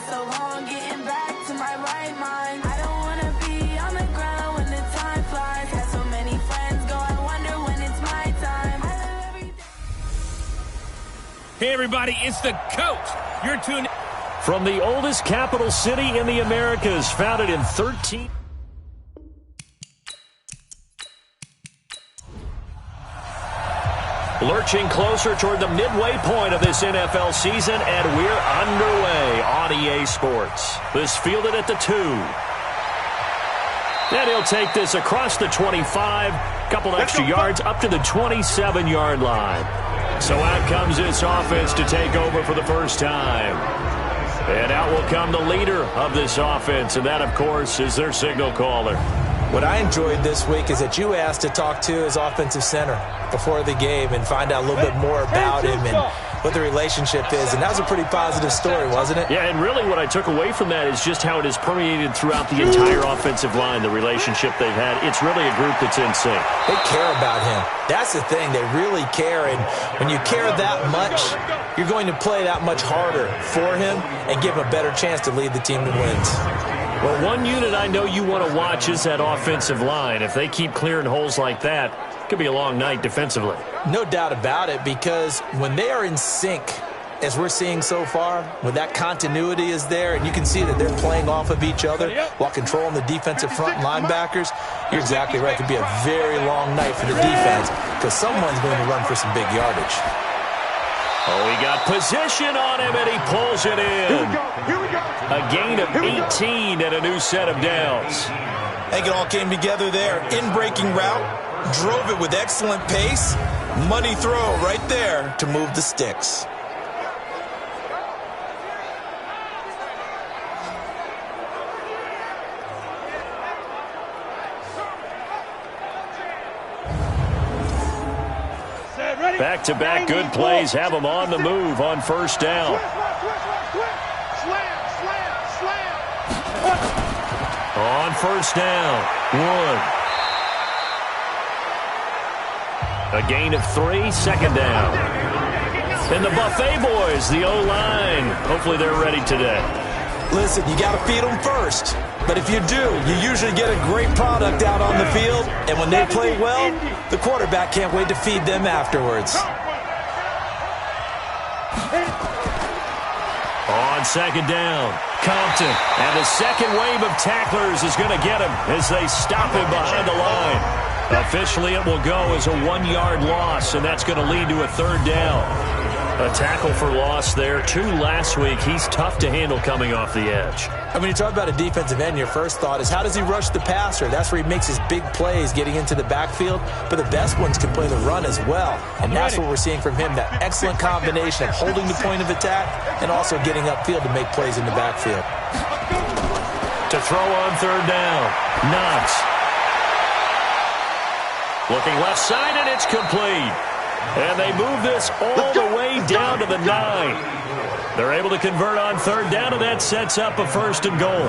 so long getting back to my right mind. I don't wanna be on the ground when the time flies. Had so many friends go, I wonder when it's my time. I love every day. Hey everybody, it's the coach. You're tuned from the oldest capital city in the Americas, founded in 13. Lurching closer toward the midway point of this NFL season, and we're underway on EA Sports. This fielded at the 2. And he'll take this across the 25, couple extra yards up to the 27-yard line. So out comes this offense to take over for the first time. And out will come the leader of this offense, and that, of course, is their signal caller. What I enjoyed this week is that you asked to talk to his offensive center before the game and find out a little bit more about him and what the relationship is. And that was a pretty positive story, wasn't it? Yeah, and really what I took away from that is just how it has permeated throughout the entire offensive line, the relationship they've had. It's really a group that's in sync. They care about him. That's the thing. They really care. And when you care that much, you're going to play that much harder for him and give him a better chance to lead the team to wins. Well, one unit I know you want to watch is that offensive line. If they keep clearing holes like that, it could be a long night defensively. No doubt about it, because when they are in sync, as we're seeing so far, when that continuity is there and you can see that they're playing off of each other while controlling the defensive front linebackers, you're exactly right. It could be a very long night for the defense because someone's going to run for some big yardage. Oh, he got position on him, and he pulls it in. Here we go. A gain of 18 and a new set of downs. I think it all came together there. In-breaking route, drove it with excellent pace. Money throw right there to move the sticks. Back-to-back good plays have them on the move on first down. On first down, 1. A gain of 3, second down. And the Buffet boys, the O-line, hopefully they're ready today. Listen, you got to feed them first. But if you do, you usually get a great product out on the field. And when they play well, the quarterback can't wait to feed them afterwards. On second down, Compton. And the second wave of tacklers is going to get him as they stop him behind the line. Officially, it will go as a 1-yard loss, and that's going to lead to a third down. A tackle for loss there. 2 last week. He's tough to handle coming off the edge. I mean, you talk about a defensive end, your first thought is how does he rush the passer? That's where he makes his big plays getting into the backfield. But the best ones can play the run as well. And that's what we're seeing from him, that excellent combination of holding the point of attack and also getting upfield to make plays in the backfield. To throw on third down, Knox. Looking left side, and it's complete. And they move this all the way down to the 9. They're able to convert on third down, and that sets up a first and goal.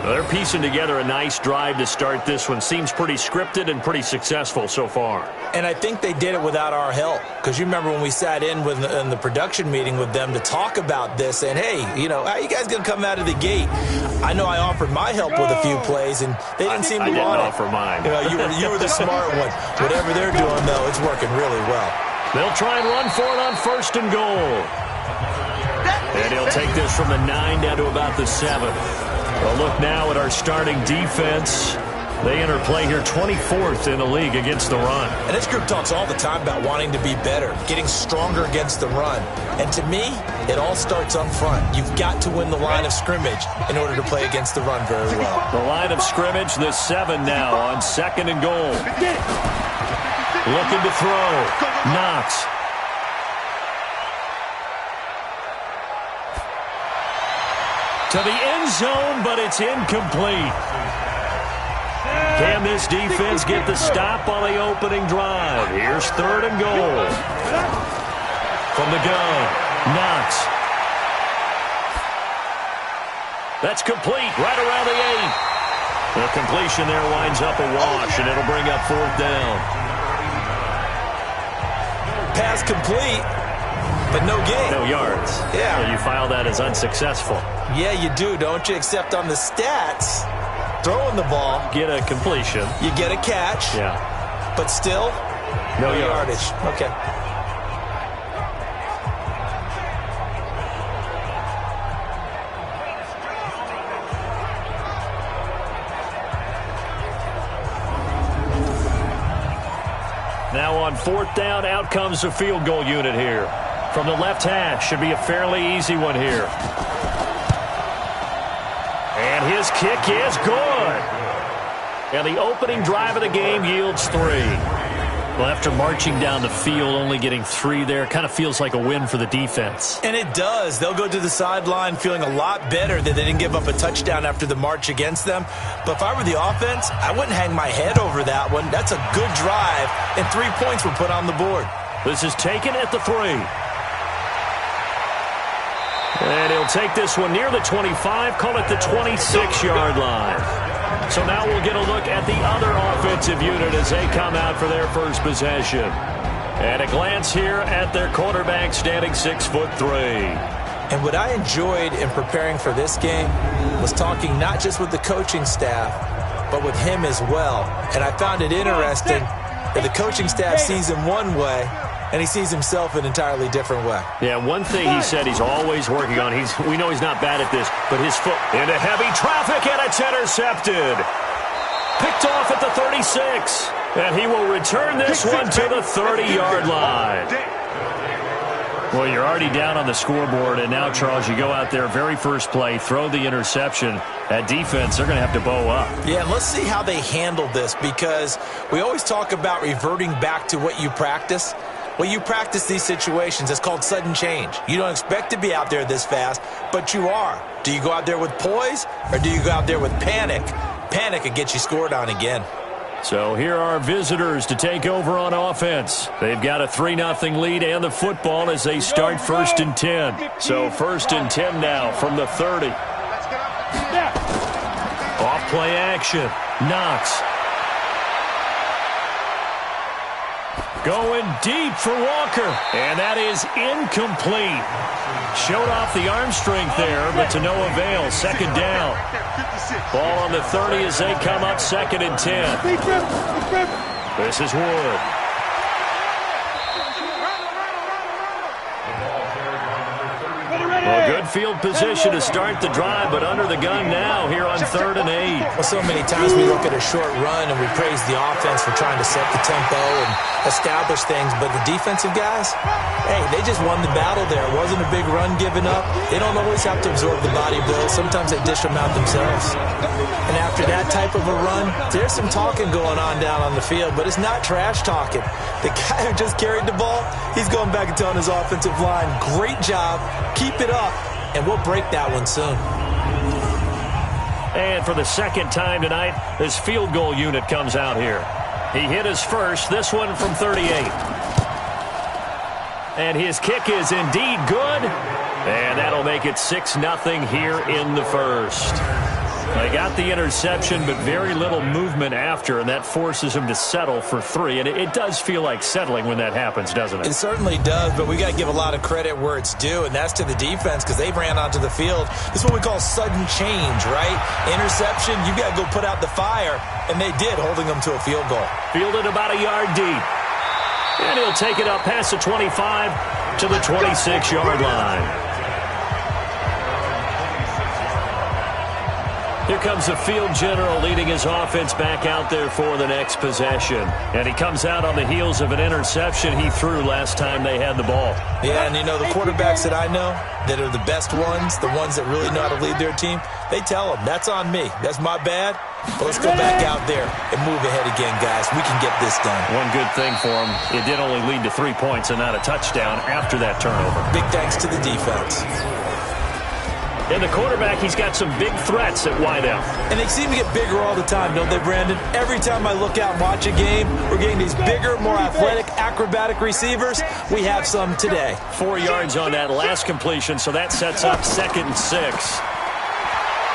They're piecing together a nice drive to start this one. Seems pretty scripted and pretty successful so far. And I think they did it without our help. Because you remember when we sat in the production meeting with them to talk about this, and hey, you know, how are you guys going to come out of the gate? I know I offered my help with a few plays, and they didn't seem to want it. I didn't offer mine. You know, you were the smart one. Whatever they're doing, though, it's working really well. They'll try and run for it on first and goal. And he'll take this from the 9 down to about the 7. A look now at our starting defense. They enter play here 24th in the league against the run. And this group talks all the time about wanting to be better, getting stronger against the run. And to me, it all starts up front. You've got to win the line of scrimmage in order to play against the run very well. The line of scrimmage, the 7 now on second and goal. Looking to throw. Knox. To the end zone, but it's incomplete. Can this defense get the stop on the opening drive? Here's third and goal. From the gun, Knox. That's complete right around the 8. The completion there winds up a wash, and it'll bring up fourth down. Pass complete. but no gain. No yards. Yeah. So you file that as unsuccessful. Yeah, you do, don't you? Except on the stats, throwing the ball. Get a completion. You get a catch. Yeah. But still, no yardage. Okay. Now on 4th down, out comes the field goal unit here. From the left hash, should be a fairly easy one here. And his kick is good. And the opening drive of the game yields 3. Well, after marching down the field, only getting 3 there, kind of feels like a win for the defense. And it does. They'll go to the sideline feeling a lot better that they didn't give up a touchdown after the march against them. But if I were the offense, I wouldn't hang my head over that one. That's a good drive, and 3 points were put on the board. This is taken at the 3. And he'll take this one near the 25, call it the 26-yard line. So now we'll get a look at the other offensive unit as they come out for their first possession. And a glance here at their quarterback standing 6'3". And what I enjoyed in preparing for this game was talking not just with the coaching staff, but with him as well. And I found it interesting that the coaching staff sees him one way, and he sees himself an entirely different way. Yeah, one thing he said he's always working on, we know he's not bad at this, but his foot into heavy traffic, and it's intercepted. Picked off at the 36, and he will return this one to the 30-yard line. Well, you're already down on the scoreboard, and now, Charles, you go out there, very first play, throw the interception. That defense, they're going to have to bow up. Yeah, let's see how they handle this, because we always talk about reverting back to what you practice. Well, you practice these situations. It's called sudden change. You don't expect to be out there this fast, but you are. Do you go out there with poise, or do you go out there with panic? Panic will get you scored on again. So here are visitors to take over on offense. They've got a 3-0 lead and the football as they start 1st and 10. So 1st and 10 now from the 30. Off play action. Knox. Going deep for Walker. And that is incomplete. Showed off the arm strength there, but to no avail. 2nd down. Ball on the 30 as they come up 2nd and 10. This is Wood. Well, good field position to start the drive, but under the gun now here on 3rd and 8. Well, so many times we look at a short run and we praise the offense for trying to set the tempo and establish things, but the defensive guys, hey, they just won the battle there. It wasn't a big run given up. They don't always have to absorb the body blow. Sometimes they dish them out themselves. And after that type of a run, there's some talking going on down on the field, but it's not trash talking. The guy who just carried the ball, he's going back and telling his offensive line, great job, keep it up, and we'll break that one soon. And for the 2nd time tonight, this field goal unit comes out here. He hit his first, this one from 38. And his kick is indeed good. And that'll make it 6-0 here in the first. They got the interception, but very little movement after, and that forces him to settle for 3. And it does feel like settling when that happens, doesn't it? It certainly does, but we got to give a lot of credit where it's due, and that's to the defense because they ran onto the field. This is what we call sudden change, right? Interception, you got to go put out the fire, and they did, holding them to a field goal. Fielded about a yard deep. And he'll take it up past the 25 to the 26-yard line. Here comes the field general leading his offense back out there for the next possession. And he comes out on the heels of an interception he threw last time they had the ball. Yeah, and you know, the quarterbacks that I know that are the best ones, the ones that really know how to lead their team, they tell them, that's on me. That's my bad. But let's go back out there and move ahead again, guys. We can get this done. One good thing for him, it did only lead to 3 points and not a touchdown after that turnover. Big thanks to the defense. And the quarterback, he's got some big threats at wideout. And they seem to get bigger all the time, don't they, Brandon? Every time I look out and watch a game, we're getting these bigger, more athletic, acrobatic receivers. We have some today. 4 yards on that last completion, so that sets up 2nd and 6.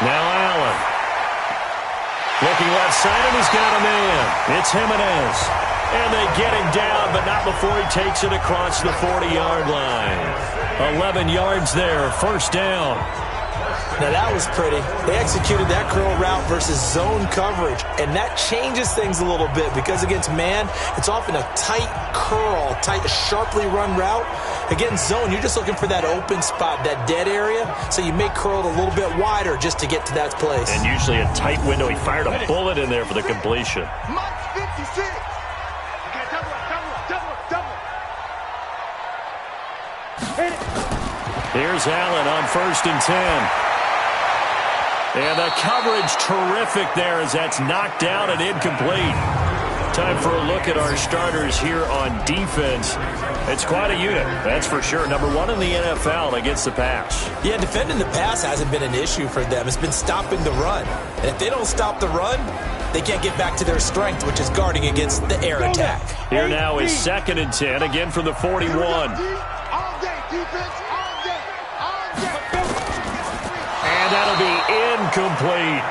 Now Allen. Looking left side, and he's got a man. It's Jimenez. And they get him down, but not before he takes it across the 40-yard line. 11 yards there, first down. Now, that was pretty. They executed that curl route versus zone coverage, and that changes things a little bit because against man, it's often a tight curl, tight, sharply run route. Against zone, you're just looking for that open spot, that dead area, so you may curl it a little bit wider just to get to that place. And usually a tight window. He fired a bullet in there for the completion. Mark 56. Okay, double it. Here's Allen on 1st and 10. And the coverage terrific there as that's knocked down and incomplete. Time for a look at our starters here on defense. It's quite a unit, that's for sure. Number 1 in the NFL against the pass. Yeah, defending the pass hasn't been an issue for them. It's been stopping the run. And if they don't stop the run, they can't get back to their strength, which is guarding against the air attack. Here now is 2nd and 10, again from the 41. All day, defense, all day, all day. And that'll be incomplete.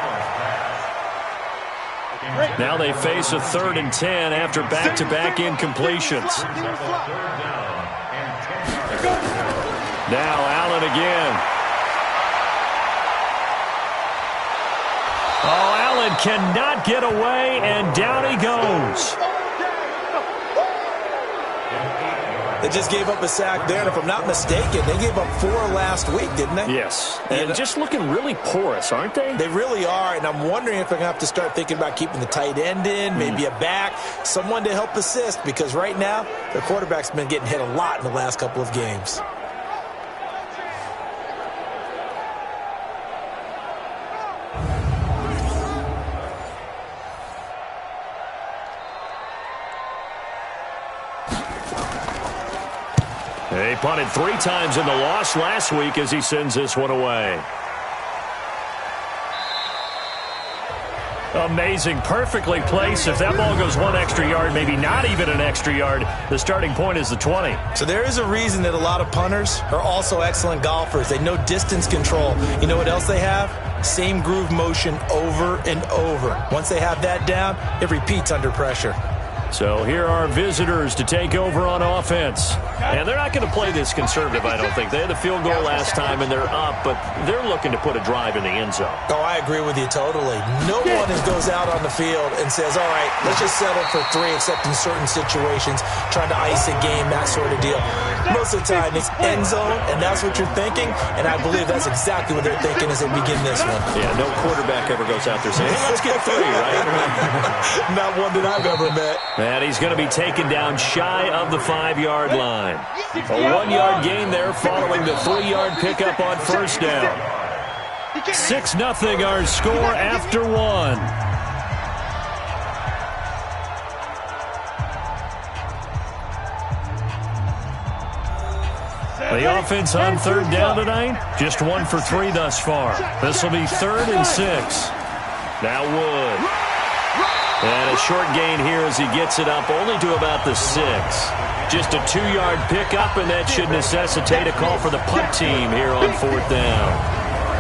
Now they face a 3rd and 10 after back-to-back incompletions. Now Allen again. Oh, Allen cannot get away, and down he goes. They just gave up a sack there, and if I'm not mistaken, they gave up 4 last week, didn't they? Yes, and just looking really porous, aren't they? They really are, and I'm wondering if they're going to have to start thinking about keeping the tight end in, maybe a back, someone to help assist, because right now, their quarterback's been getting hit a lot in the last couple of games. He punted 3 times in the loss last week as he sends this one away. Amazing, perfectly placed. If that ball goes 1 extra yard, maybe not even an extra yard, the starting point is the 20. So there is a reason that a lot of punters are also excellent golfers. They know distance control. You know what else they have? Same groove motion over and over. Once they have that down, it repeats under pressure. So here are visitors to take over on offense. And they're not going to play this conservative, I don't think. They had the field goal last time, and they're up, but they're looking to put a drive in the end zone. Oh, I agree with you totally. No one goes out on the field and says, all right, let's just settle for 3, except in certain situations, trying to ice a game, that sort of deal. Most of the time, it's end zone, and that's what you're thinking, and I believe that's exactly what they're thinking as they begin this one. Yeah, no quarterback ever goes out there saying, hey, let's get 3, right? Not one that I've ever met. And he's going to be taken down shy of the 5-yard line. A 1-yard gain there following the 3-yard pickup on first down. 6-0 our score after 1. The offense on 3rd down tonight, just 1 for 3 thus far. This will be 3rd and 6. Now Wood. And a short gain here as he gets it up only to about the 6. Just a 2-yard pickup, and that should necessitate a call for the punt team here on 4th down.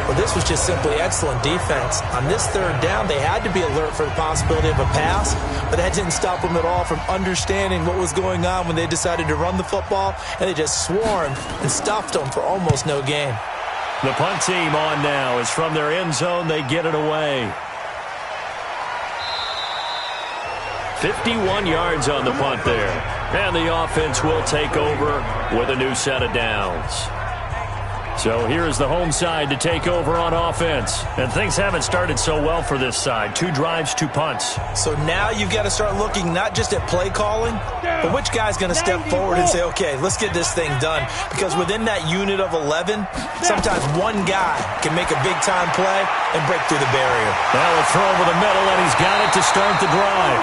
Well, this was just simply excellent defense. On this 3rd down, they had to be alert for the possibility of a pass, but that didn't stop them at all from understanding what was going on when they decided to run the football, and they just swarmed and stuffed them for almost no gain. The punt team on now is from their end zone. They get it away. 51 yards on the punt there. And the offense will take over with a new set of downs. So here is the home side to take over on offense. And things haven't started so well for this side. 2 drives, 2 punts. So now you've got to start looking not just at play calling, but which guy's going to step forward and say, okay, let's get this thing done. Because within that unit of 11, sometimes one guy can make a big-time play and break through the barrier. Now a throw over the middle, and he's got it to start the drive.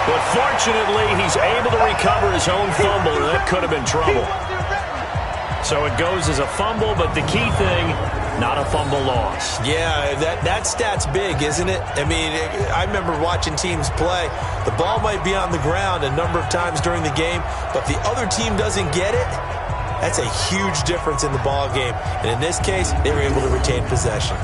But fortunately, he's able to recover his own fumble, and that could have been trouble. So it goes as a fumble, but the key thing, not a fumble loss. Yeah, that stat's big, isn't it? I mean, I remember watching teams play. The ball might be on the ground a number of times during the game, but if the other team doesn't get it, that's a huge difference in the ball game. And in this case, they were able to retain possession.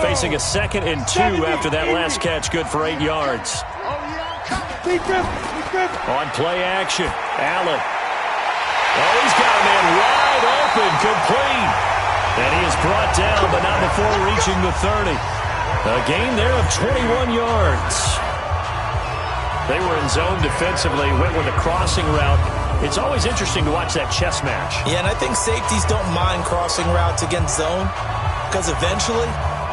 Facing a 2nd and 2 after that last catch, good for 8 yards. Oh, yeah, I'm coming. On play action, Allen. Oh, he's got a man wide open, complete. And he is brought down, but not before reaching the 30. A gain there of 21 yards. They were in zone defensively, went with a crossing route. It's always interesting to watch that chess match. Yeah, and I think safeties don't mind crossing routes against zone because eventually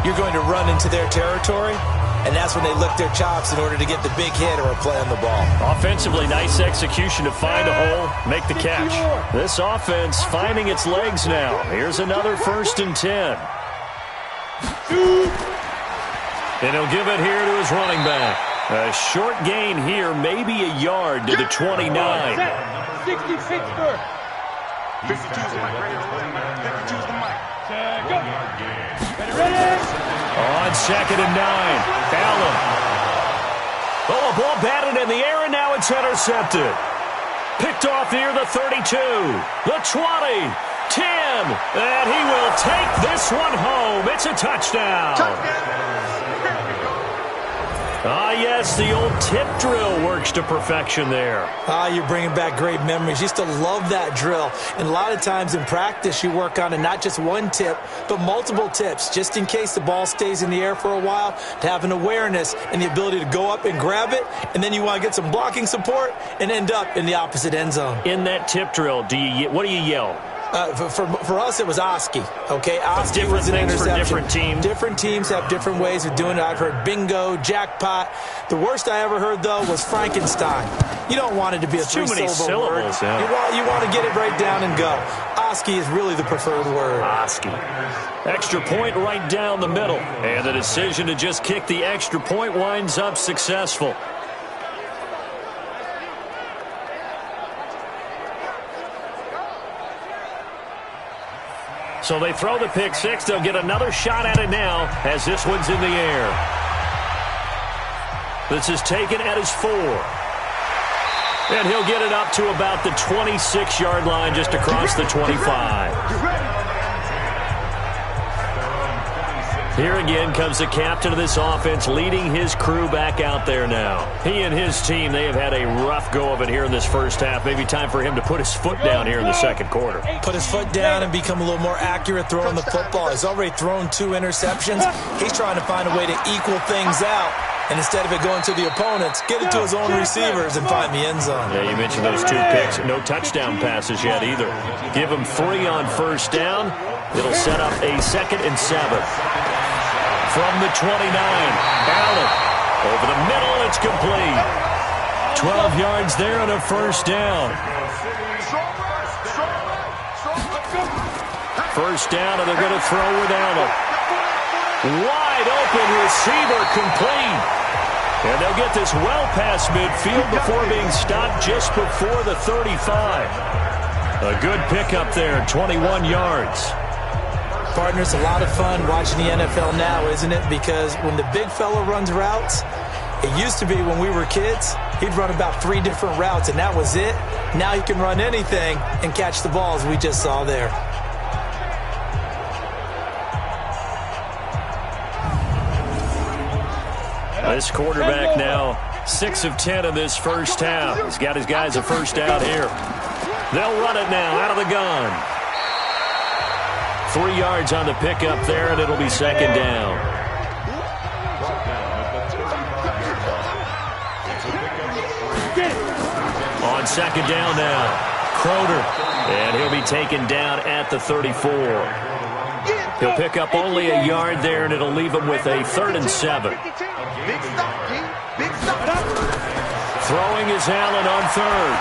you're going to run into their territory, and that's when they lick their chops in order to get the big hit or a play on the ball. Offensively, nice execution to find a hole, make the catch. This offense finding its legs now. Here's another 1st and 10. And he'll give it here to his running back. A short gain here, maybe a yard to the 29. 60 Pittsburgh. 52's the mic. 52's the mic. Go. Ready? On 2nd and 9, Allen. Oh, a ball batted in the air, and now it's intercepted. Picked off near the 32, the 20, 10, and he will take this one home. It's a touchdown. Ah, yes, the old tip drill works to perfection there. Ah, you're bringing back great memories. Used to love that drill. And a lot of times in practice, you work on it, not just one tip, but multiple tips, just in case the ball stays in the air for a while, to have an awareness and the ability to go up and grab it, and then you want to get some blocking support and end up in the opposite end zone. In that tip drill, what do you yell? For us, it was Oski. Okay, Oski was an interception. Different teams. Different teams have different ways of doing it. I've heard bingo, jackpot. The worst I ever heard, though, was Frankenstein. You don't want it to be a three-syllable word. Yeah. You want to get it right down and go. Oski is really the preferred word. Oski. Extra point right down the middle. And the decision to just kick the extra point winds up successful. So they throw the pick six. They'll get another shot at it now as this one's in the air. This is taken at his 4. And he'll get it up to about the 26-yard line just across the 25. Here again comes the captain of this offense leading his crew back out there now. He and his team, they have had a rough go of it here in this first half. Maybe time for him to put his foot down here in the second quarter. Put his foot down and become a little more accurate throwing the football. He's already thrown 2 interceptions. He's trying to find a way to equal things out. And instead of it going to the opponents, get it to his own receivers and find the end zone. Yeah, you mentioned those 2 picks. No touchdown passes yet either. Give him 3 on first down. It'll set up a 2nd and 7. From the 29, Allen. Over the middle, it's complete. 12 yards there and a first down. First down, and they're going to throw with Allen. Wide open receiver, complete. And they'll get this well past midfield before being stopped just before the 35. A good pickup there, 21 yards. Partners, a lot of fun watching the NFL now, isn't it? Because when the big fella runs routes, it used to be when we were kids, he'd run about 3 different routes, and that was it. Now he can run anything and catch the ball, as we just saw there. This quarterback now 6 of 10 in this first half. He's got his guys a first down here. They'll run it now out of the gun. 3 yards on the pickup there, and it'll be second down. On second down now, Croder, and he'll be taken down at the 34. He'll pick up only a yard there, and it'll leave him with a 3rd and 7. Throwing is Allen on 3rd.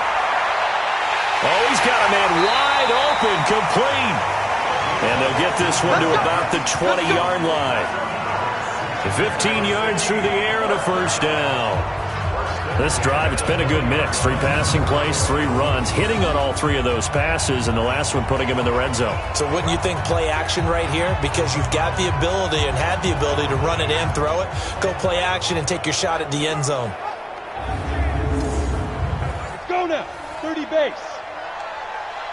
Oh, he's got a man wide open, complete. And they'll get this one to about the 20-yard line. 15 yards through the air and a first down. This drive, it's been a good mix. 3 passing plays, 3 runs, hitting on all 3 of those passes, and the last one putting him in the red zone. So wouldn't you think play action right here? Because you've got the ability and had the ability to run it in, throw it, go play action, and take your shot at the end zone. Let's go now. 30 base.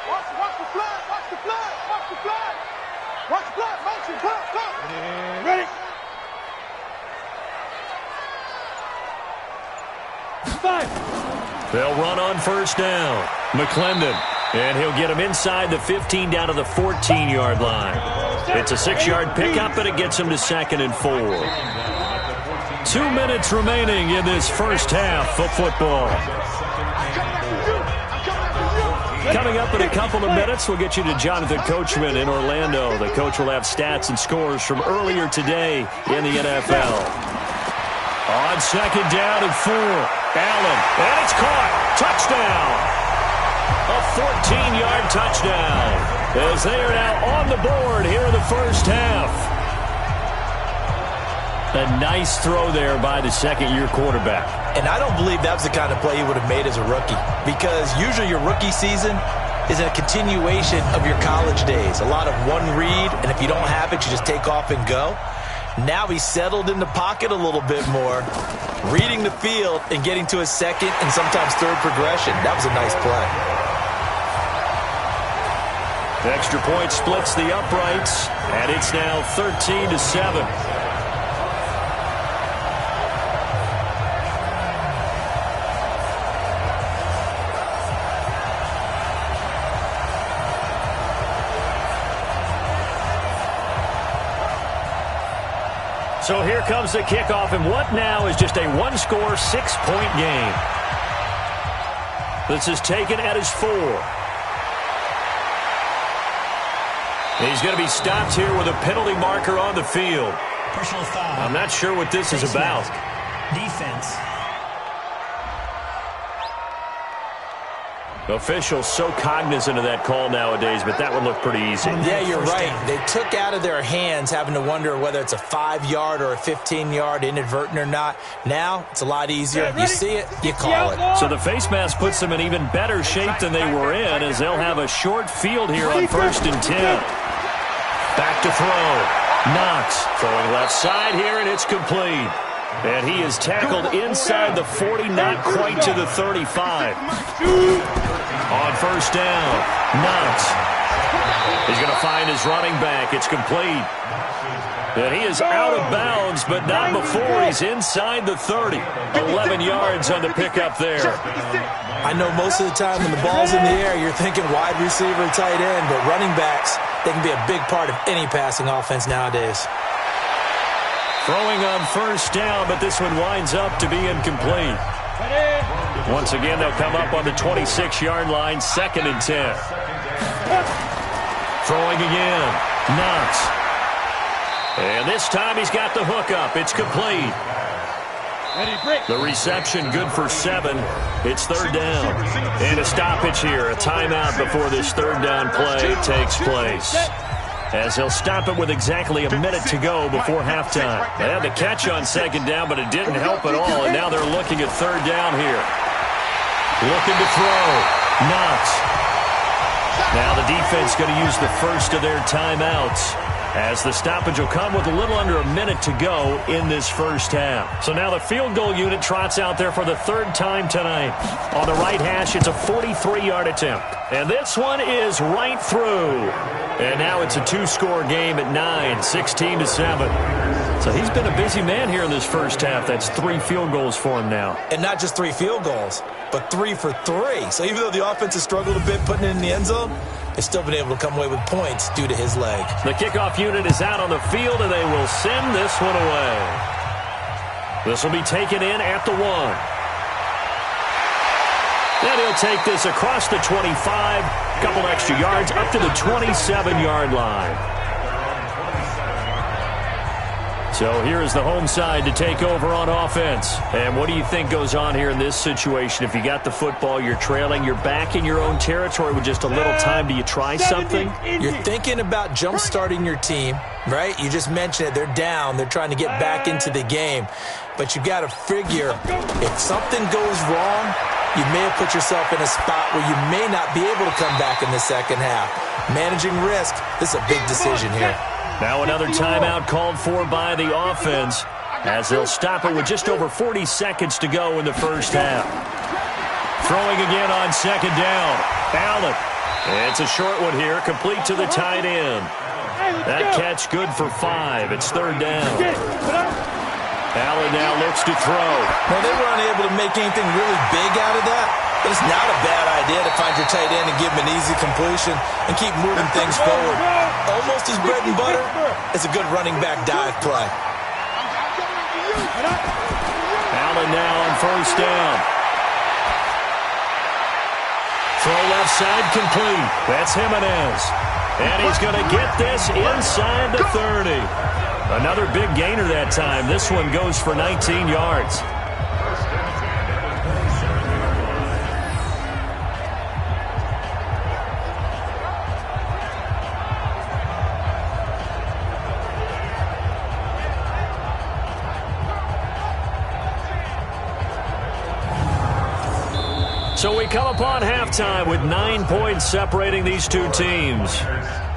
Watch the flag. Watch the flag. Watch the flag. Watch the flag. Motion. Come. Ready. 5. They'll run on first down. McClendon. And he'll get him inside the 15 down to the 14-yard line. It's a 6-yard pickup, and it gets him to 2nd and 4. 2 minutes remaining in this first half of football. Coming up in a couple of minutes, we'll get you to Jonathan Coachman in Orlando. The coach will have stats and scores from earlier today in the NFL. On 2nd down and 4. Allen, and it's caught. Touchdown. A 14-yard touchdown as they are now on the board here in the first half. A nice throw there by the second-year quarterback. And I don't believe that was the kind of play he would have made as a rookie, because usually your rookie season is a continuation of your college days. A lot of one read, and if you don't have it, you just take off and go. Now he's settled in the pocket a little bit more, reading the field and getting to his second and sometimes third progression. That was a nice play. The extra point splits the uprights, and it's now 13-7. So here comes the kickoff, and what now is just a one-score, 6-point game. This is taken at his 4. He's going to be stopped here with a penalty marker on the field. Personal foul. I'm not sure what this is about. Defense. Officials so cognizant of that call nowadays, but that would look pretty easy. Yeah, you're right. They took out of their hands having to wonder whether it's a 5-yard or a 15-yard, inadvertent or not. Now, it's a lot easier. You see it, you call it. So the face mask puts them in even better shape than they were in, as they'll have a short field here on 1st and 10. Back to throw. Knox throwing left side here, and it's complete. And he is tackled inside the 40, not quite to the 35. On 1st down, Knox. He's going to find his running back. It's complete. And he is out of bounds, but not before he's inside the 30. 11 yards on the pickup there. I know most of the time when the ball's in the air, you're thinking wide receiver, tight end, but running backs, they can be a big part of any passing offense nowadays. Throwing on 1st down, but this one winds up to be incomplete. Once again, they'll come up on the 26-yard line, 2nd and 10. Throwing again. Knox. And this time he's got the hook up. It's complete. The reception good for 7. It's 3rd down. And a stoppage here, a timeout before this 3rd down play takes place. As he'll stop it with exactly a minute to go before halftime. They had the catch on 2nd down, but it didn't help at all, and now they're looking at 3rd down here. Looking to throw. Knox. Now the defense going to use the first of their timeouts, as the stoppage will come with a little under a minute to go in this first half. So now the field goal unit trots out there for the 3rd time tonight. On the right hash, it's a 43-yard attempt. And this one is right through. And now it's a 2-score game at 9, 16-7. So he's been a busy man here in this first half. That's 3 field goals for him now. And not just 3 field goals, but 3 for 3. So even though the offense has struggled a bit putting it in the end zone, they've still been able to come away with points due to his leg. The kickoff unit is out on the field, and they will send this one away. This will be taken in at the 1. Then he'll take this across the 25, a couple extra yards, up to the 27-yard line. So here's the home side to take over on offense. And what do you think goes on here in this situation? If you got the football, you're trailing, you're back in your own territory with just a little time. Do you try something? You're thinking about jump-starting your team, right? You just mentioned it. They're down. They're trying to get back into the game. But you got to figure, if something goes wrong, you may have put yourself in a spot where you may not be able to come back in the second half. Managing risk, this is a big decision here. Now another timeout called for by the offense, as they'll stop it with just over 40 seconds to go in the first half. Throwing again on 2nd down. Allen. It's a short one here, complete to the tight end. That catch good for 5. It's 3rd down. Allen now looks to throw. Well, they were unable to make anything really big out of that, but it's not a bad idea to find your tight end and give him an easy completion and keep moving things forward. Almost as bread and butter as a good running back dive play. Allen now on first down. Throw left side complete. That's Jimenez. And he's going to get this inside the 30. Another big gainer that time. This one goes for 19 yards. So we come upon halftime with 9 points separating these two teams.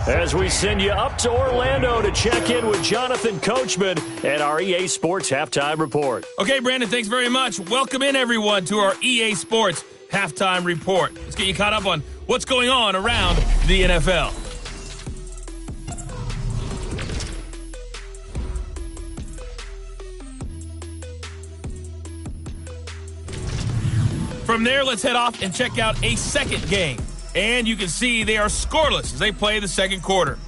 As we send you up to Orlando to check in with Jonathan Coachman at our EA Sports Halftime Report. Okay, Brandon, thanks very much. Welcome in, everyone, to our EA Sports Halftime Report. Let's get you caught up on what's going on around the NFL. From there, let's head off and check out a second game. And you can see they are scoreless as they play the second quarter.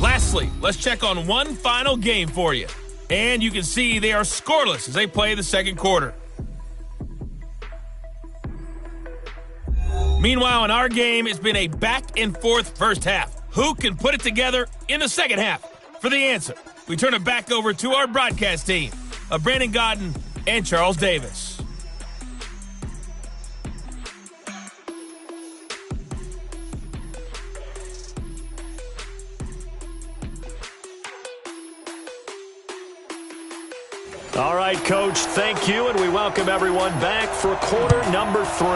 Lastly, let's check on one final game for you. And you can see they are scoreless as they play the second quarter. Meanwhile, in our game, it's been a back-and-forth first half. Who can put it together in the second half? For the answer, we turn it back over to our broadcast team of Brandon Godden and Charles Davis. All right, Coach, thank you, and we welcome everyone back for quarter number 3.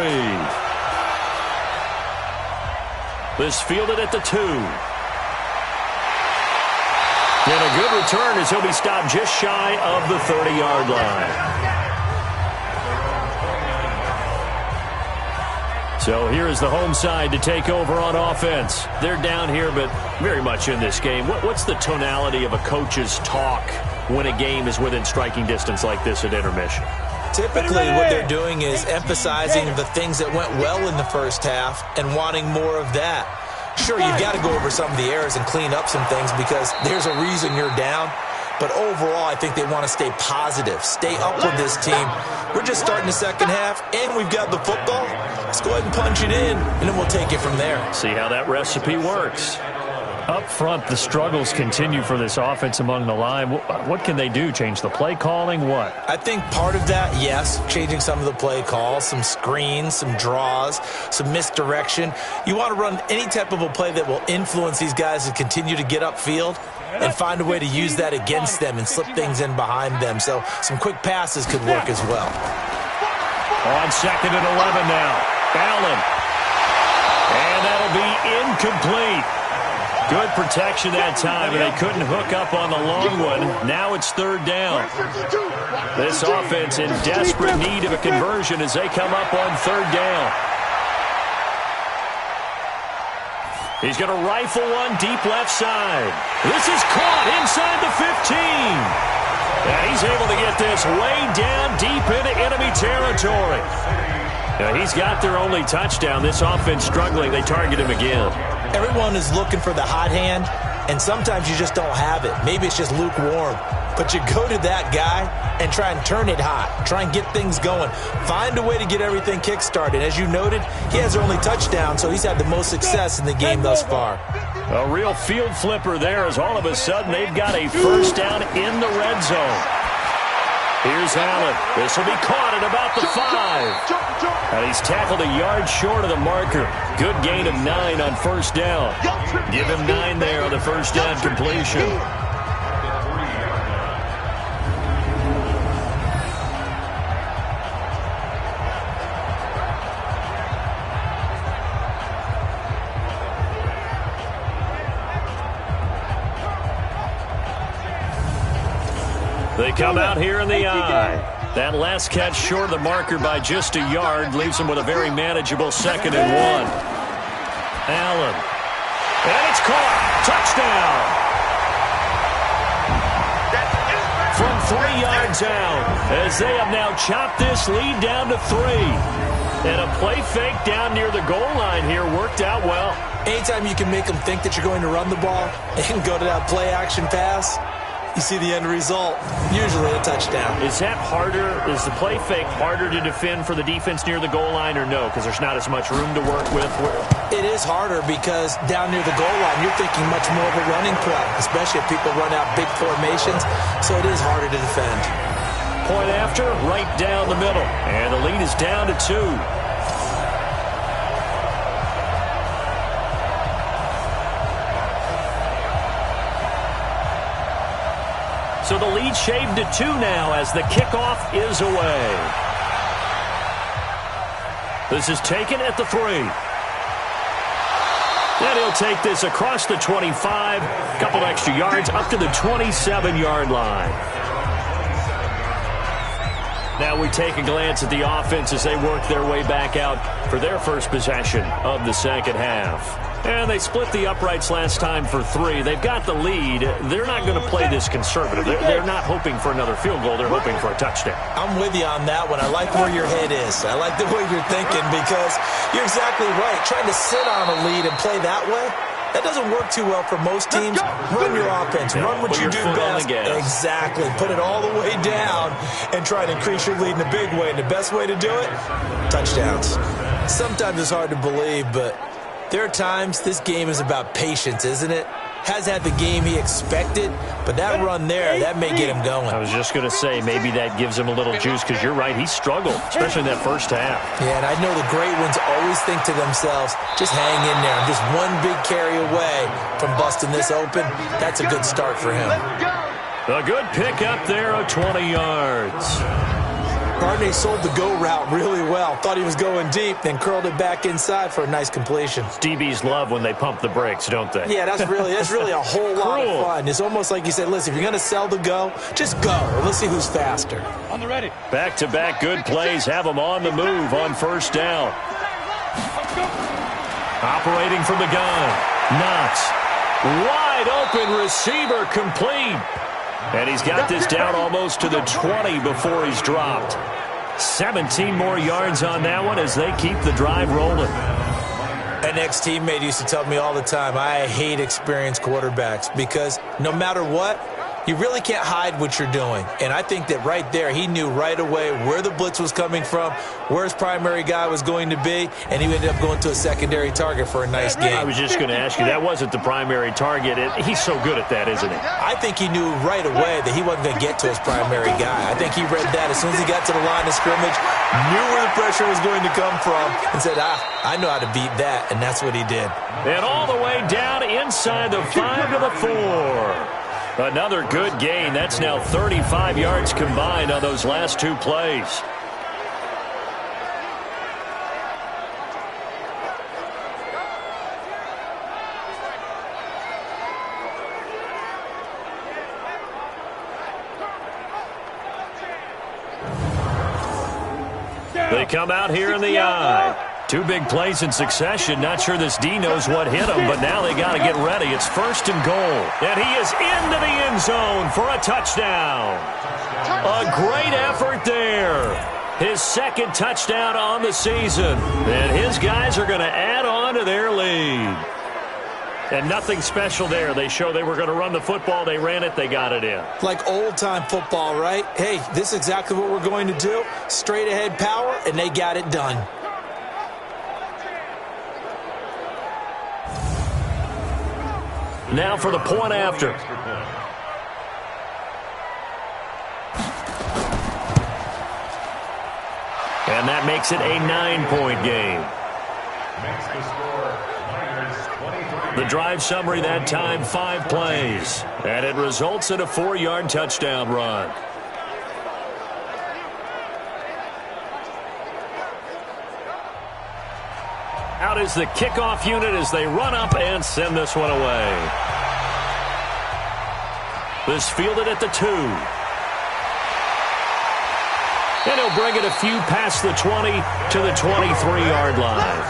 This fielded at the 2. And a good return as he'll be stopped just shy of the 30-yard line. So here is the home side to take over on offense. They're down here, but very much in this game. What's the tonality of a coach's talk when a game is within striking distance like this at intermission? Typically, what they're doing is emphasizing the things that went well in the first half and wanting more of that. Sure, you've got to go over some of the errors and clean up some things because there's a reason you're down. But overall, I think they want to stay positive, stay up with this team. We're just starting the second half, and we've got the football. Let's go ahead and punch it in, and then we'll take it from there. See how that recipe works. Up front, the struggles continue for this offense among the line. What can they do? Change the play calling? What? I think part of that, yes, changing some of the play calls, some screens, some draws, some misdirection. You want to run any type of a play that will influence these guys to continue to get upfield and find a way to use that against them and slip things in behind them. So some quick passes could work as well. On second and 11 now. Allen. And that'll be incomplete. Good protection that time, and they couldn't hook up on the long one. Now it's third down. This offense in desperate need of a conversion as they come up on third down. He's going to rifle one deep left side. This is caught inside the 15. And he's able to get this way down deep into enemy territory. Now, he's got their only touchdown. This offense struggling. They target him again. Everyone is looking for the hot hand, and sometimes you just don't have it. Maybe it's just lukewarm. But you go to that guy and try and turn it hot. Try and get things going. Find a way to get everything kick-started. As you noted, he has their only touchdown, so he's had the most success in the game thus far. A real field flipper there as all of a sudden they've got a first down in the red zone. Here's Allen. This will be caught at about the 5. And he's tackled a yard short of the marker. Good gain of 9 on first down. Give him 9 there on the first down completion. They come out here in the eye. That last catch short of the marker by just a yard leaves them with a very manageable 2nd and 1. Allen. And it's caught. Touchdown. from 3 yards out as they have now chopped this lead down to 3. And a play fake down near the goal line here worked out well. Anytime you can make them think that you're going to run the ball and go to that play action pass, you see the end result, usually a touchdown. Is that harder? Is the play fake harder to defend for the defense near the goal line or no? Because there's not as much room to work with? It is harder because down near the goal line, you're thinking much more of a running play, especially if people run out big formations, so it is harder to defend. Point after, right down the middle, and the lead is down to 2. So the lead shaved to 2 now as the kickoff is away. This is taken at the 3. And he'll take this across the 25, couple extra yards up to the 27-yard line. Now we take a glance at the offense as they work their way back out for their first possession of the second half. And they split the uprights last time for 3. They've got the lead. They're not going to play this conservative. They're not hoping for another field goal. They're hoping for a touchdown. I'm with you on that one. I like where your head is. I like the way you're thinking because you're exactly right. Trying to sit on a lead and play that way, that doesn't work too well for most teams. Run your offense. Run what you do best. Exactly. Put it all the way down and try to increase your lead in a big way. And the best way to do it, touchdowns. Sometimes it's hard to believe, but there are times this game is about patience, isn't it? Has had the game he expected, but that run there, that may get him going. I was just going to say, maybe that gives him a little juice because you're right, he struggled, especially in that first half. Yeah, and I know the great ones always think to themselves, just hang in there. I'm just one big carry away from busting this open. That's a good start for him. A good pickup there of 20 yards. Gardner sold the go route really well. Thought he was going deep, then curled it back inside for a nice completion. DBs love when they pump the brakes, don't they? Yeah, that's really a whole lot of fun. It's almost like you said, listen, if you're going to sell the go, just go. Let's see who's faster. On the ready. Back-to-back good plays have them on the move on first down. Operating from the gun. Knox. Wide open receiver complete. And he's got this down almost to the 20 before he's dropped. 17 more yards on that one as they keep the drive rolling. An ex-teammate used to tell me all the time, I hate experienced quarterbacks because no matter what, you really can't hide what you're doing. And I think that right there, he knew right away where the blitz was coming from, where his primary guy was going to be, and he ended up going to a secondary target for a nice game. I was just going to ask you, that wasn't the primary target. He's so good at that, isn't he? I think he knew right away that he wasn't going to get to his primary guy. I think he read that as soon as he got to the line of scrimmage, knew where the pressure was going to come from, and said, I know how to beat that, and that's what he did. And all the way down inside the 5 to the 4. Another good gain. That's now 35 yards combined on those last 2 plays. They come out here in the eye. 2 big plays in succession. Not sure this D knows what hit him, but now they got to get ready. It's 1st and goal. And he is into the end zone for a touchdown. A great effort there. His 2nd touchdown on the season. And his guys are going to add on to their lead. And nothing special there. They show they were going to run the football. They ran it. They got it in. Like old-time football, right? Hey, this is exactly what we're going to do. Straight-ahead power, and they got it done. Now for the point after. And that makes it a 9-point game. The drive summary that time, 5 plays. And it results in a 4-yard touchdown run. Out is the kickoff unit as they run up and send this one away. This fielded at the 2. And he'll bring it a few past the 20 to the 23-yard line.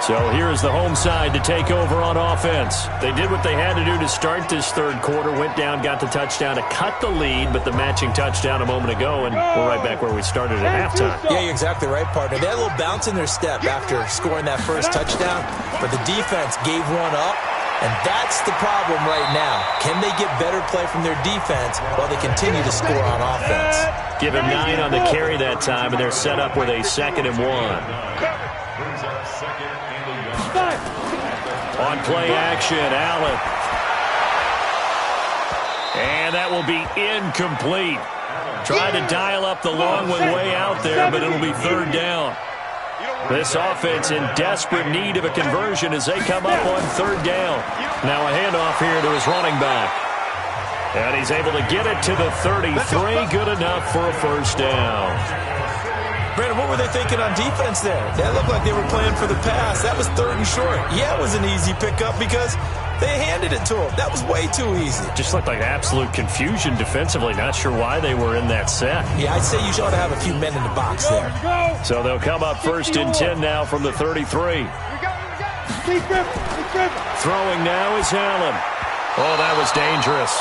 So here's the home side to take over on offense. They did what they had to do to start this third quarter, went down, got the touchdown to cut the lead, but the matching touchdown a moment ago, and we're right back where we started at halftime. Yeah, you're exactly right, partner. They had a little bounce in their step after scoring that first touchdown, but the defense gave one up, and that's the problem right now. Can they get better play from their defense while they continue to score on offense? Give him 9 on the carry that time, and they're set up with a 2nd and 1. On play action, Allen. And that will be incomplete. Tried to dial up the long one way out there, but it'll be 3rd down. This offense in desperate need of a conversion as they come up on 3rd down. Now a handoff here to his running back. And he's able to get it to the 33. Good enough for a 1st down. Brandon, what were they thinking on defense there? That looked like they were playing for the pass. That was 3rd and short. Yeah, it was an easy pickup because they handed it to him. That was way too easy. Just looked like absolute confusion defensively. Not sure why they were in that set. Yeah, I'd say you ought to have a few men in the box there. So they'll come up 1st and 10 now from the 33. Throwing now is Allen. Oh, that was dangerous.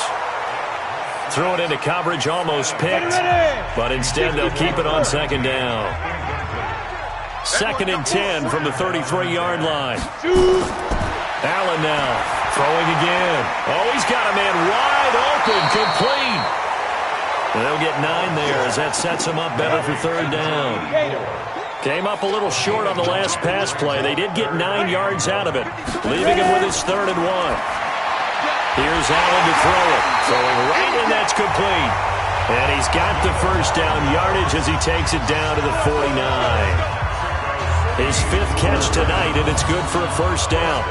Threw it into coverage, almost picked, but instead they'll keep it on 2nd down. 2nd and 10 from the 33-yard line. Allen now throwing again. Oh, he's got a man wide open, complete. They'll get 9 there as that sets him up better for 3rd down. Came up a little short on the last pass play. They did get 9 yards out of it, leaving him with his 3rd and 1. Here's Allen to throw it. Throwing right, and that's complete. And he's got the 1st down yardage as he takes it down to the 49. His 5th catch tonight, and it's good for a 1st down.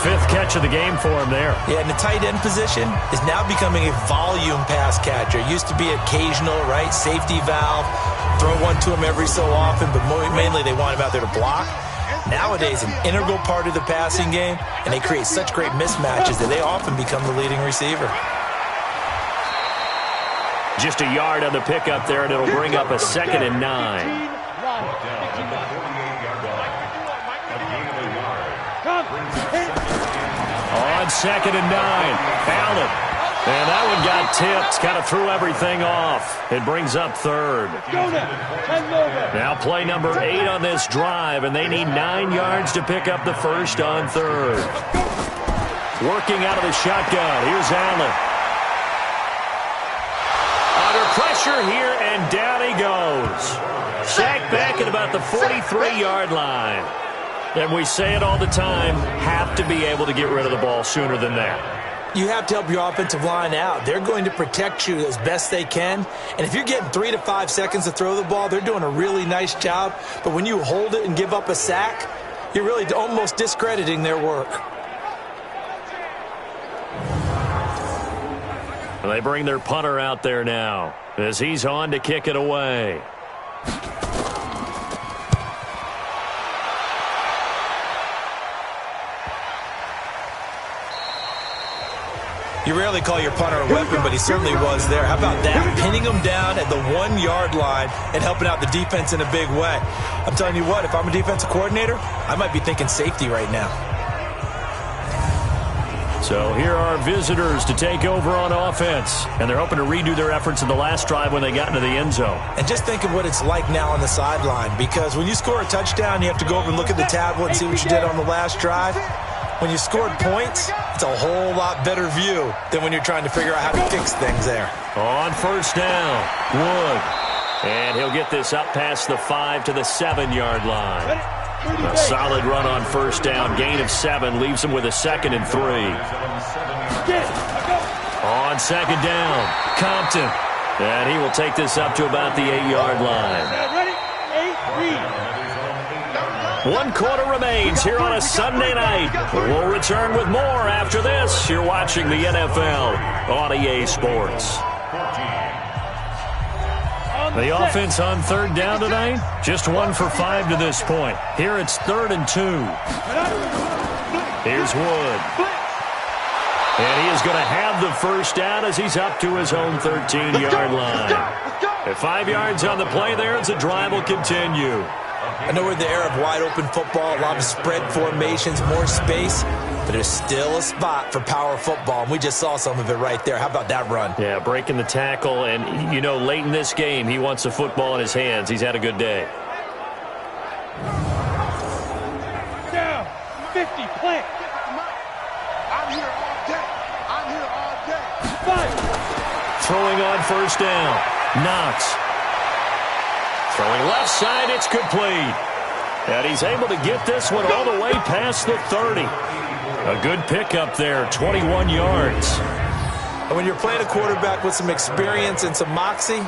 5th catch of the game for him there. Yeah, and the tight end position is now becoming a volume pass catcher. It used to be occasional, right? Safety valve. Throw one to him every so often, but mainly they want him out there to block. Nowadays, an integral part of the passing game, and they create such great mismatches that they often become the leading receiver. Just a yard on the pickup there, and it'll bring up a 2nd and 9. On 2nd and 9, Allen. And that one got tipped, kind of threw everything off. It brings up 3rd. Now play number 8 on this drive, and they need 9 yards to pick up the 1st on 3rd. Working out of the shotgun. Here's Allen. Under pressure here, and down he goes. Sacked back at about the 43-yard line. And we say it all the time, have to be able to get rid of the ball sooner than that. You have to help your offensive line out. They're going to protect you as best they can. And if you're getting 3 to 5 seconds to throw the ball, they're doing a really nice job. But when you hold it and give up a sack, you're really almost discrediting their work. They bring their punter out there now as he's on to kick it away. You rarely call your punter a weapon, but he certainly was there. How about that? Pinning him down at the 1-yard line and helping out the defense in a big way. I'm telling you what, if I'm a defensive coordinator, I might be thinking safety right now. So here are visitors to take over on offense, and they're hoping to redo their efforts in the last drive when they got into the end zone. And just think of what it's like now on the sideline, because when you score a touchdown, you have to go over and look at the tablet and see what you did on the last drive. When you scored points, it's a whole lot better view than when you're trying to figure out how to fix things there. On 1st down, Wood. And he'll get this up past the 5 to the 7-yard line. A solid run on 1st down. Gain of 7 leaves him with a 2nd and 3. On 2nd down, Compton. And he will take this up to about the 8-yard line. 1 quarter remains here on a Sunday night. We'll return with more after this. You're watching the NFL on EA Sports. The offense on 3rd down tonight, just 1 for 5 to this point. Here it's 3rd and 2. Here's Wood. And he is going to have the 1st down as he's up to his own 13-yard line. At 5 yards on the play there, as the drive will continue. I know we're in the era of wide-open football, a lot of spread formations, more space, but there's still a spot for power football, and we just saw some of it right there. How about that run? Yeah, breaking the tackle, and, you know, late in this game, he wants the football in his hands. He's had a good day. Down, 50, plant. I'm here all day. I'm here all day. Fight. Throwing on first down. Knox. Throwing left side, it's complete. And he's able to get this one all the way past the 30. A good pickup there, 21 yards. And when you're playing a quarterback with some experience and some moxie,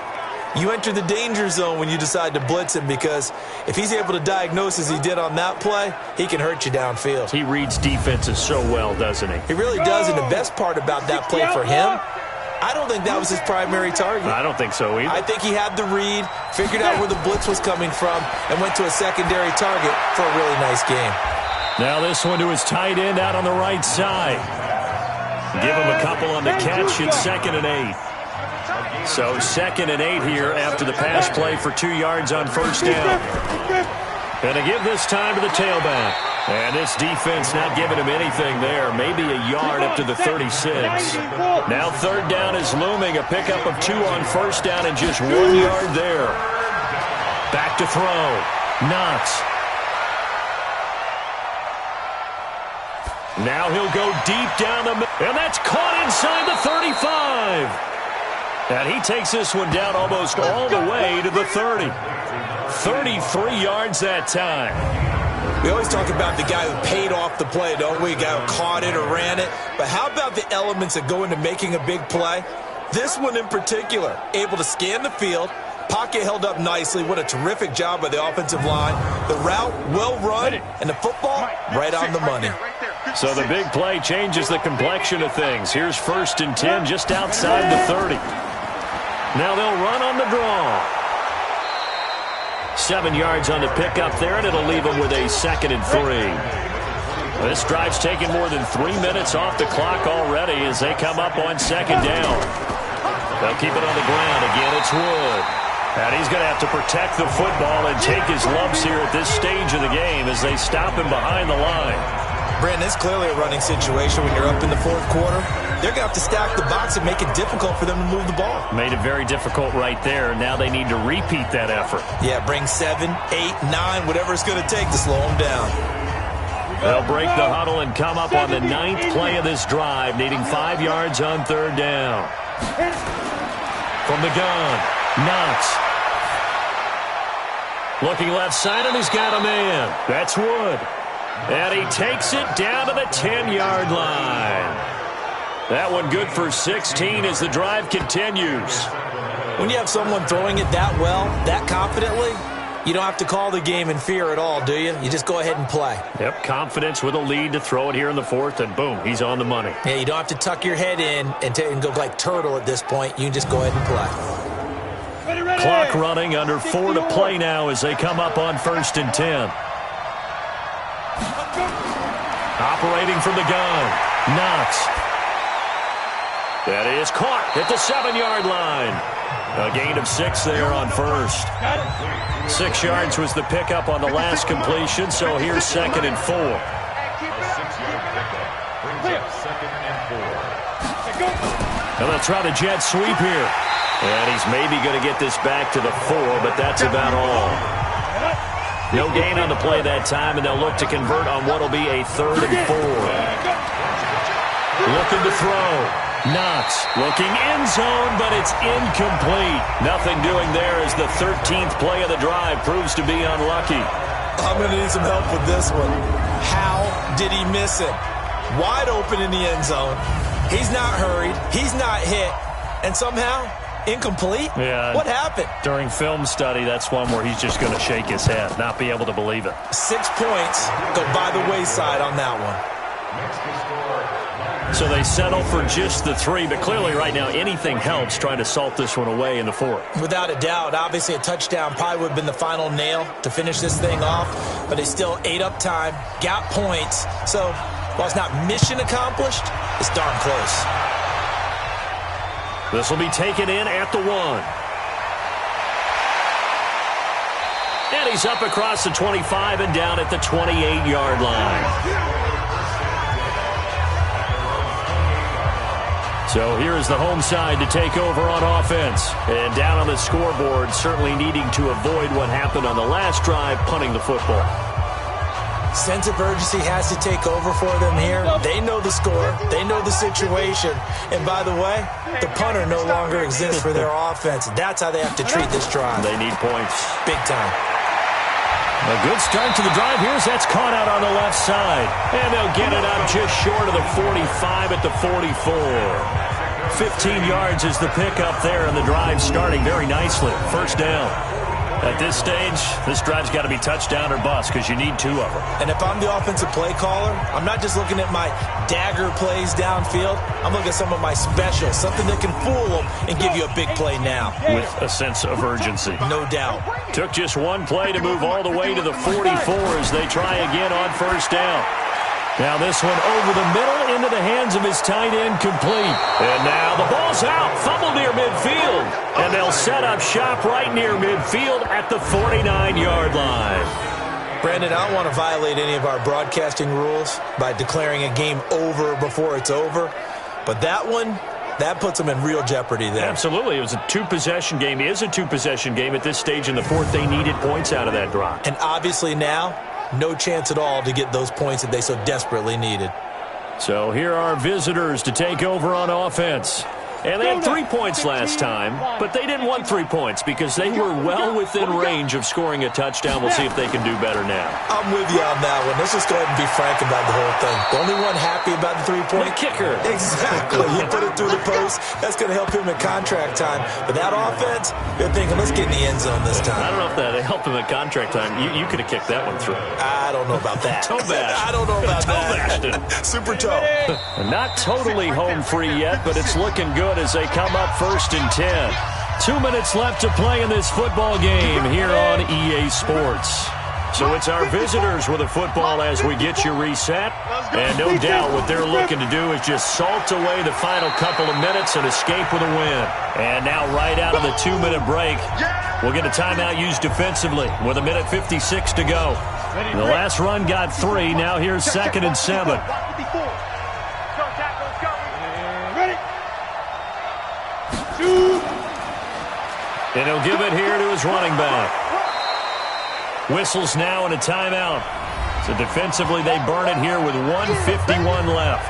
you enter the danger zone when you decide to blitz him, because if he's able to diagnose as he did on that play, he can hurt you downfield. He reads defenses so well, doesn't he? He really does, and the best part about that play for him, I don't think that was his primary target. I don't think so either. I think he had the read, figured out where the blitz was coming from, and went to a secondary target for a really nice game. Now this one to his tight end out on the right side. Give him a couple on the catch. It's 2nd and 8. So 2nd and 8 here after the pass play for 2 yards on first down. Going to give this time to the tailback. And this defense not giving him anything there. Maybe a yard up to the 36. Now 3rd down is looming. A pickup of 2 on first down and just 1 yard there. Back to throw. Knox. Now he'll go deep down the middle. And that's caught inside the 35. And he takes this one down almost all the way to the 30. 33 yards that time. We always talk about the guy who paid off the play, don't we? The guy who caught it or ran it. But how about the elements that go into making a big play? This one in particular, able to scan the field, pocket held up nicely. What a terrific job by the offensive line. The route, well run, and the football, right on the money. So the big play changes the complexion of things. Here's 1st and 10 just outside the 30. Now they'll run on the draw. 7 yards on the pickup there, and it'll leave them with a 2nd and 3. This drive's taken more than 3 minutes off the clock already as they come up on 2nd down. They'll keep it on the ground. Again, it's Wood. And he's going to have to protect the football and take his lumps here at this stage of the game as they stop him behind the line. Brandon, it's clearly a running situation when you're up in the 4th quarter. They're going to have to stack the box and make it difficult for them to move the ball. Made it very difficult right there. Now they need to repeat that effort. Yeah, bring 7, 8, 9, whatever it's going to take to slow them down. They'll break the huddle and come up on the 9th play of this drive, needing 5 yards on 3rd down. From the gun, Knox. Looking left side, and he's got a man. That's Wood. And he takes it down to the 10-yard line. That one good for 16 as the drive continues. When you have someone throwing it that well, that confidently, you don't have to call the game in fear at all, do you? You just go ahead and play. Yep, confidence with a lead to throw it here in the 4th, and boom, he's on the money. Yeah, you don't have to tuck your head in and go like turtle at this point. You can just go ahead and play. Clock running, under 4 to play now as they come up on 1st and 10. Operating from the gun, Knox. That is caught at the 7-yard line. A gain of 6 there on 1st. 6 yards was the pickup on the last completion, so here's 2nd and 4. And they'll try the jet sweep here. And he's maybe going to get this back to the 4, but that's about all. No gain on the play that time, and they'll look to convert on what will be a 3rd and 4. Looking to throw. Knox looking end zone, but it's incomplete. Nothing doing there as the 13th play of the drive proves to be unlucky. I'm going to need some help with this one. How did he miss it? Wide open in the end zone. He's not hurried. He's not hit. And somehow, incomplete? Yeah. What happened? During film study, that's one where he's just going to shake his head, not be able to believe it. 6 points go by the wayside on that one. So they settle for just the 3, but clearly right now anything helps trying to salt this one away in the 4th. Without a doubt. Obviously a touchdown probably would have been the final nail to finish this thing off, but they still ate up time, got points. So while it's not mission accomplished, it's darn close. This will be taken in at the 1. And he's up across the 25 and down at the 28-yard line. So here is the home side to take over on offense. And down on the scoreboard, certainly needing to avoid what happened on the last drive, punting the football. Sense of urgency has to take over for them here. They know the score. They know the situation. And by the way, the punter no longer exists for their offense. That's how they have to treat this drive. They need points. Big time. A good start to the drive here as that's caught out on the left side. And they'll get it up just short of the 45 at the 44. 15 yards is the pickup there, and the drive starting very nicely. First down. At this stage, this drive's got to be touchdown or bust because you need 2 of them. And if I'm the offensive play caller, I'm not just looking at my dagger plays downfield. I'm looking at some of my specials, something that can fool them and give you a big play now. With a sense of urgency. No doubt. Took just one play to move all the way to the 44 as they try again on first down. Now this one over the middle into the hands of his tight end, complete. And now the ball's out, fumble near midfield. And they'll set up shop right near midfield at the 49-yard line. Brandon, I don't want to violate any of our broadcasting rules by declaring a game over before it's over. But that one, that puts them in real jeopardy there. Absolutely. It was a 2-possession game. It is a 2-possession game at this stage in the fourth. They needed points out of that drive. And obviously now, no chance at all to get those points that they so desperately needed. So here are visitors to take over on offense. And they had 3 points last time, but they didn't want 3 points because they were well within range of scoring a touchdown. We'll see if they can do better now. I'm with you on that one. Let's just go ahead and be frank about the whole thing. The only one happy about the 3-point? The kicker. Exactly. He put it through the post. That's going to help him in contract time. But that offense, you're thinking, let's get in the end zone this time. I don't know if that helped him at contract time. You could have kicked that one through. I don't know about that. Toe bash. I don't know about that. Super toe. Not totally home free yet, but it's looking good as they come up 1st and 10. 2 minutes left to play in this football game here on EA Sports. So it's our visitors with the football as we get you reset. And no doubt what they're looking to do is just salt away the final couple of minutes and escape with a win. And now right out of the 2-minute break, we'll get a timeout used defensively with 1:56 to go. The last run got 3. Now here's 2nd and 7. And he'll give it here to his running back. Whistles now and a timeout. So defensively they burn it here with 1:51 left.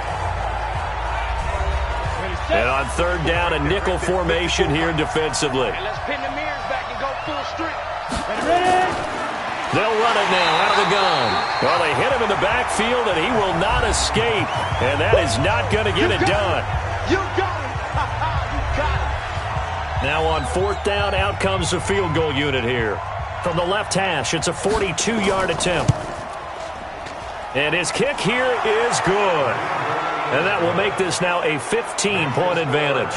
And on 3rd down, a nickel formation here defensively. Let's pin the mirrors back and go full strength. They'll run it now out of the gun. Well, they hit him in the backfield, and he will not escape. And that is not going to get it done. You got it. You got it. Now on 4th down, out comes the field goal unit here. From the left hash, it's a 42-yard attempt. And his kick here is good. And that will make this now a 15-point advantage.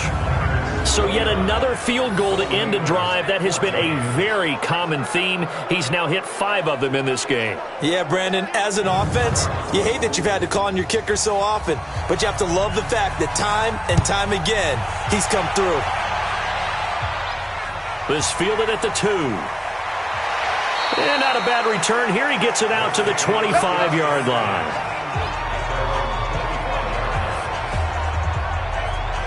So yet another field goal to end a drive. That has been a very common theme. He's now hit 5 of them in this game. Yeah, Brandon, as an offense, you hate that you've had to call on your kicker so often, but you have to love the fact that time and time again, he's come through. This fielded at the 2. And not a bad return here. He gets it out to the 25-yard line.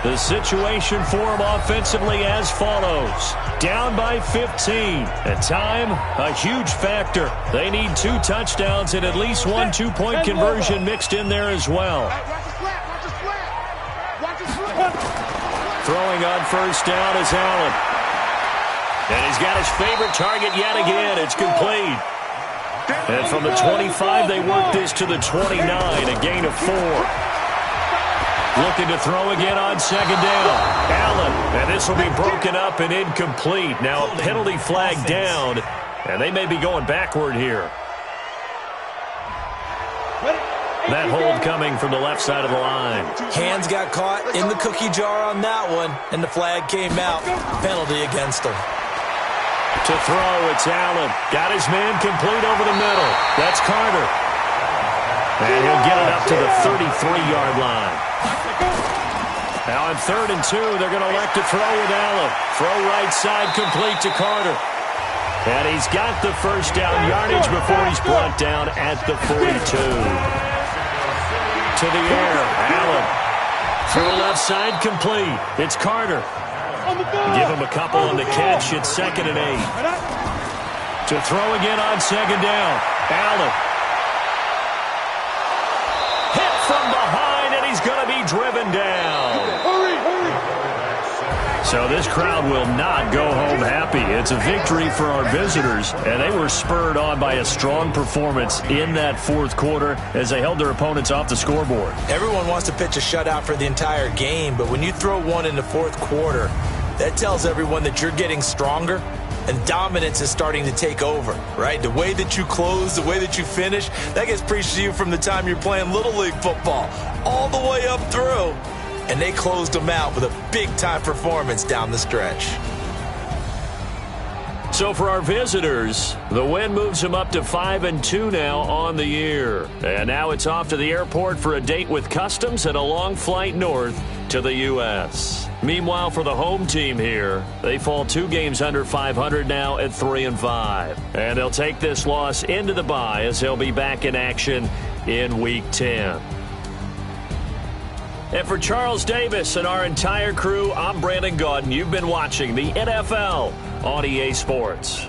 The situation for him offensively as follows. Down by 15. At time, a huge factor. They need 2 touchdowns and at least 1 2-point conversion mixed in there as well. Throwing on first down is Allen. And he's got his favorite target yet again. It's complete. And from the 25, they work this to the 29, a gain of 4. Looking to throw again on 2nd down. Allen, and this will be broken up and incomplete. Now a penalty flag down, and they may be going backward here. That hold coming from the left side of the line. Hands got caught in the cookie jar on that one, and the flag came out. Penalty against him. To throw, it's Allen. Got his man complete over the middle. That's Carter. And he'll get it up to the 33-yard line. Now on 3rd and 2, they're going to elect to throw with Allen. Throw right side complete to Carter. And he's got the first down yardage before he's brought down at the 42. To the air, Allen. Through the left side, complete. It's Carter. Give him a couple on the catch. It's 2nd and 8. To throw again on 2nd down. Allen. Hit from behind, and he's going to be driven down. So this crowd will not go home happy. It's a victory for our visitors, and they were spurred on by a strong performance in that 4th quarter as they held their opponents off the scoreboard. Everyone wants to pitch a shutout for the entire game, but when you throw one in the 4th quarter, that tells everyone that you're getting stronger and dominance is starting to take over, right? The way that you close, the way that you finish, that gets preached to you from the time you're playing Little League football all the way up through. And they closed them out with a big-time performance down the stretch. So for our visitors, the win moves them up to 5-2 now on the year. And now it's off to the airport for a date with Customs and a long flight north to the U.S. Meanwhile, for the home team here, they fall 2 games under 500 now at 3-5. And they'll take this loss into the bye as they'll be back in action in Week 10. And for Charles Davis and our entire crew, I'm Brandon Gaudin. You've been watching the NFL on EA Sports.